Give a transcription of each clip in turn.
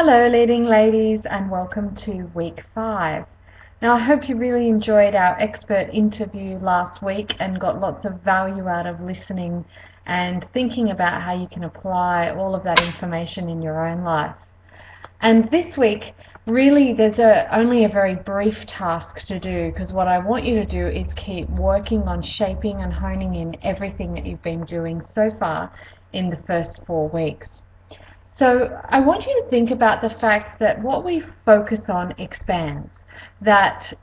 Hello leading ladies, and welcome to week 5. Now I hope you really enjoyed our expert interview last week and got lots of value out of listening and thinking about how you can apply all of that information in your own life. And this week, really, there's only a very brief task to do, because what I want you to do is keep working on shaping and honing in everything that you've been doing so far in the first 4 weeks. So I want you to think about the fact that what we focus on expands. That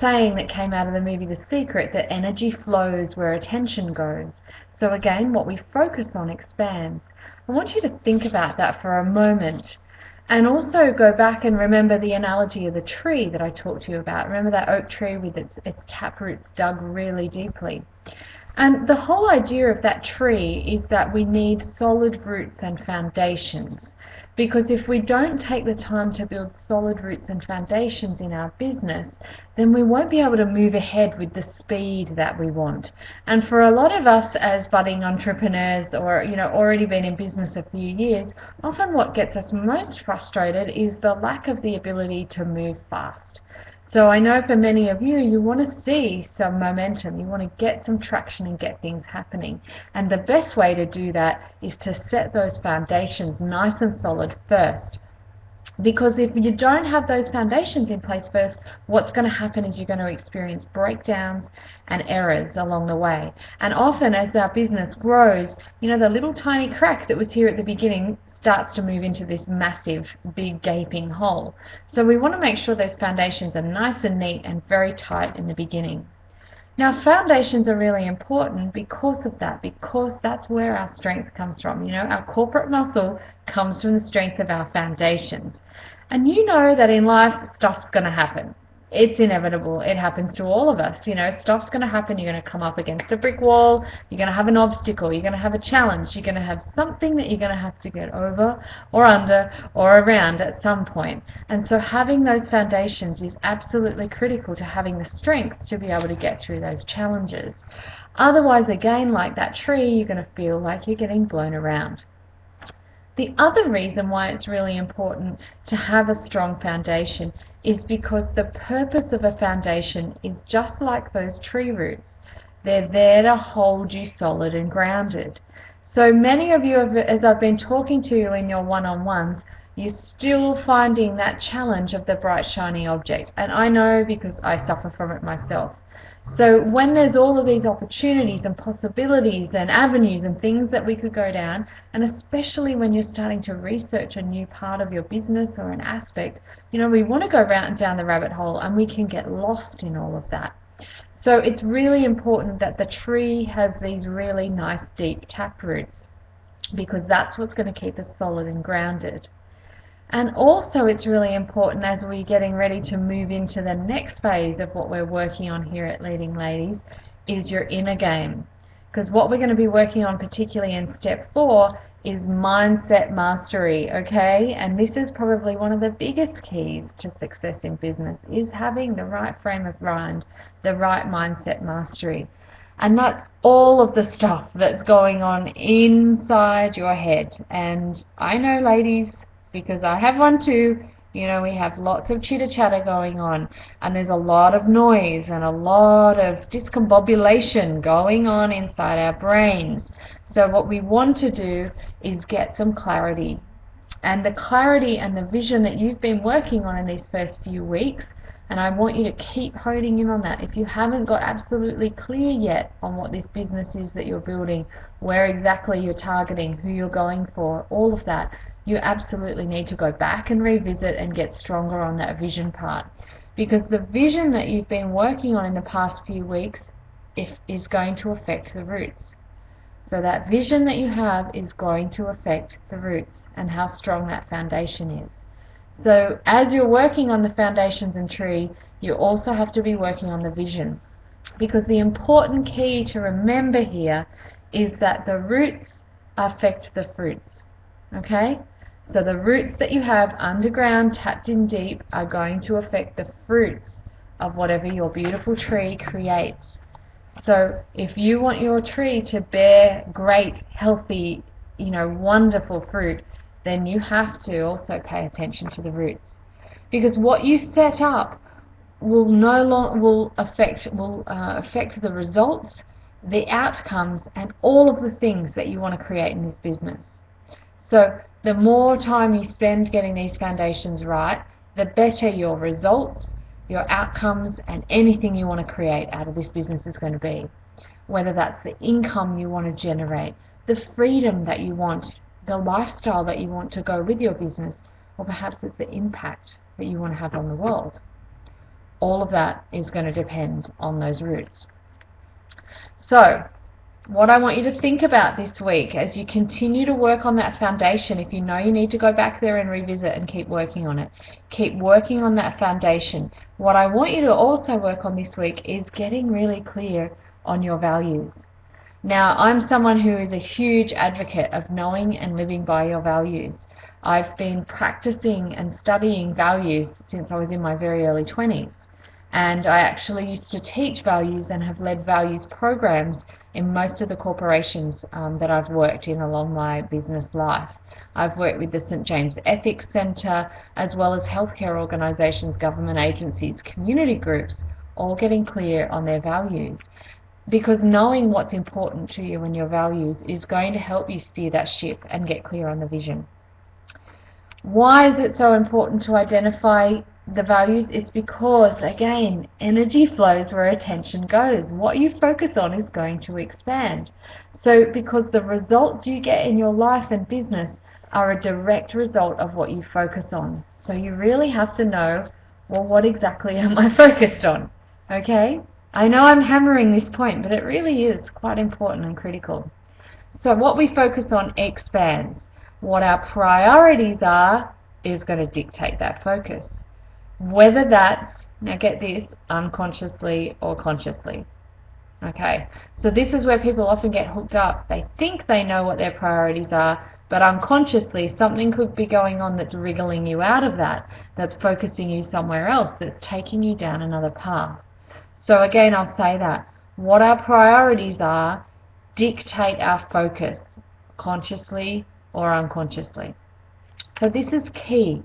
saying that came out of the movie The Secret, that energy flows where attention goes. So again, what we focus on expands. I want you to think about that for a moment. And also go back and remember the analogy of the tree that I talked to you about. Remember that oak tree with its tap roots dug really deeply. And the whole idea of that tree is that we need solid roots and foundations. Because if we don't take the time to build solid roots and foundations in our business, then we won't be able to move ahead with the speed that we want. And for a lot of us as budding entrepreneurs, or already been in business a few years, often what gets us most frustrated is the lack of the ability to move fast. So I know for many of you, you want to see some momentum, you want to get some traction and get things happening. And the best way to do that is to set those foundations nice and solid first. Because if you don't have those foundations in place first, what's going to happen is you're going to experience breakdowns and errors along the way. And often as our business grows, the little tiny crack that was here at the beginning starts to move into this massive, big, gaping hole. So we want to make sure those foundations are nice and neat and very tight in the beginning. Now, foundations are really important because of that, because that's where our strength comes from. Our corporate muscle comes from the strength of our foundations. And you know that in life, stuff's going to happen. It's inevitable. It happens to all of us. Stuff's going to happen. You're going to come up against a brick wall. You're going to have an obstacle. You're going to have a challenge. You're going to have something that you're going to have to get over or under or around at some point. And so having those foundations is absolutely critical to having the strength to be able to get through those challenges. Otherwise, again, like that tree, you're going to feel like you're getting blown around. The other reason why it's really important to have a strong foundation is because the purpose of a foundation is just like those tree roots. They're there to hold you solid and grounded. So many of you, as I've been talking to you in your one-on-ones, you're still finding that challenge of the bright, shiny object. And I know because I suffer from it myself. So when there's all of these opportunities and possibilities and avenues and things that we could go down, and especially when you're starting to research a new part of your business or an aspect, we want to go round down the rabbit hole, and we can get lost in all of that. So it's really important that the tree has these really nice deep tap roots, because that's what's going to keep us solid and grounded. And also it's really important as we're getting ready to move into the next phase of what we're working on here at Leading Ladies is your inner game. Because what we're going to be working on, particularly in step 4, is mindset mastery, okay? And this is probably one of the biggest keys to success in business, is having the right frame of mind, the right mindset mastery. And that's all of the stuff that's going on inside your head. And I know, ladies, because I have one too, we have lots of chitter-chatter going on, and there's a lot of noise and a lot of discombobulation going on inside our brains. So what we want to do is get some clarity. And the clarity and the vision that you've been working on in these first few weeks, and I want you to keep honing in on that. If you haven't got absolutely clear yet on what this business is that you're building, where exactly you're targeting, who you're going for, all of that, you absolutely need to go back and revisit and get stronger on that vision part. Because the vision that you've been working on in the past few weeks is going to affect the roots. So that vision that you have is going to affect the roots and how strong that foundation is. So as you're working on the foundations and tree, you also have to be working on the vision. Because the important key to remember here is that the roots affect the fruits. Okay? So the roots that you have underground, tapped in deep, are going to affect the fruits of whatever your beautiful tree creates. So if you want your tree to bear great, healthy, wonderful fruit, then you have to also pay attention to the roots. Because what you set up will no longer affect the results, the outcomes, and all of the things that you want to create in this business. So the more time you spend getting these foundations right, the better your results, your outcomes, and anything you want to create out of this business is going to be. Whether that's the income you want to generate, the freedom that you want, the lifestyle that you want to go with your business, or perhaps it's the impact that you want to have on the world. All of that is going to depend on those roots. So what I want you to think about this week as you continue to work on that foundation, if you know you need to go back there and revisit and keep working on it, keep working on that foundation. What I want you to also work on this week is getting really clear on your values. Now, I'm someone who is a huge advocate of knowing and living by your values. I've been practicing and studying values since I was in my very early 20s. And I actually used to teach values and have led values programs in most of the corporations that I've worked in along my business life. I've worked with the St. James Ethics Centre, as well as healthcare organisations, government agencies, community groups, all getting clear on their values. Because knowing what's important to you and your values is going to help you steer that ship and get clear on the vision. Why is it so important to identify the values? It's because, again, energy flows where attention goes. What you focus on is going to expand. So because the results you get in your life and business are a direct result of what you focus on. So you really have to know, well, what exactly am I focused on? Okay? I know I'm hammering this point, but it really is quite important and critical. So what we focus on expands. What our priorities are is going to dictate that focus. Whether that's, now get this, unconsciously or consciously. Okay, so this is where people often get hooked up. They think they know what their priorities are, but unconsciously something could be going on that's wriggling you out of that, that's focusing you somewhere else, that's taking you down another path. So again, I'll say that. What our priorities are dictate our focus, consciously or unconsciously. So this is key.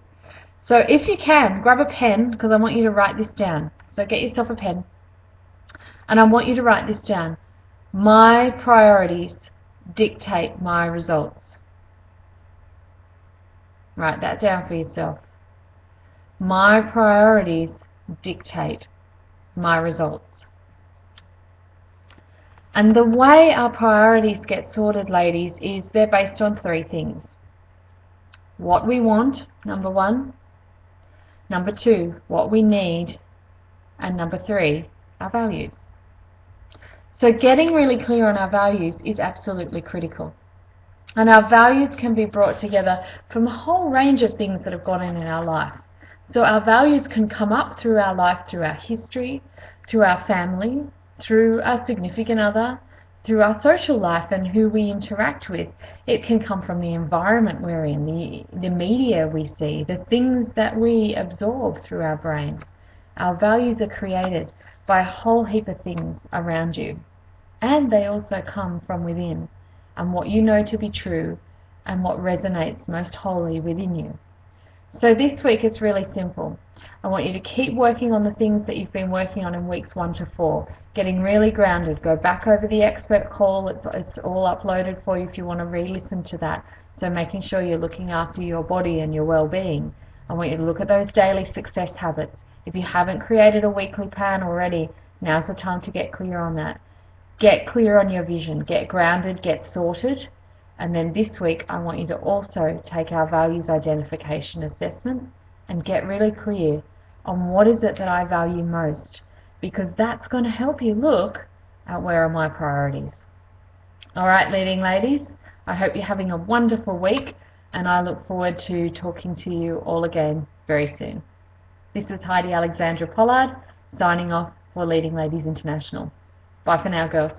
So if you can, grab a pen, because I want you to write this down. So get yourself a pen, and I want you to write this down. My priorities dictate my results. Write that down for yourself. My priorities dictate my results. And the way our priorities get sorted, ladies, is they're based on three things. What we want, number one. Number two, what we need. And number three, our values. So getting really clear on our values is absolutely critical. And our values can be brought together from a whole range of things that have gone on in our life. So our values can come up through our life, through our history, through our family, through our significant other, through our social life and who we interact with. It can come from the environment we're in, the media we see, the things that we absorb through our brain. Our values are created by a whole heap of things around you. And they also come from within, and what you know to be true and what resonates most wholly within you. So this week it's really simple. I want you to keep working on the things that you've been working on in weeks 1 to 4. Getting really grounded. Go back over the expert call. It's all uploaded for you if you want to re-listen to that. So making sure you're looking after your body and your well-being. I want you to look at those daily success habits. If you haven't created a weekly plan already, now's the time to get clear on that. Get clear on your vision. Get grounded. Get sorted. And then this week I want you to also take our values identification assessment and get really clear on what is it that I value most, because that's going to help you look at where are my priorities. Alright, leading ladies, I hope you're having a wonderful week, and I look forward to talking to you all again very soon. This is Heidi Alexandra Pollard signing off for Leading Ladies International. Bye for now, girls.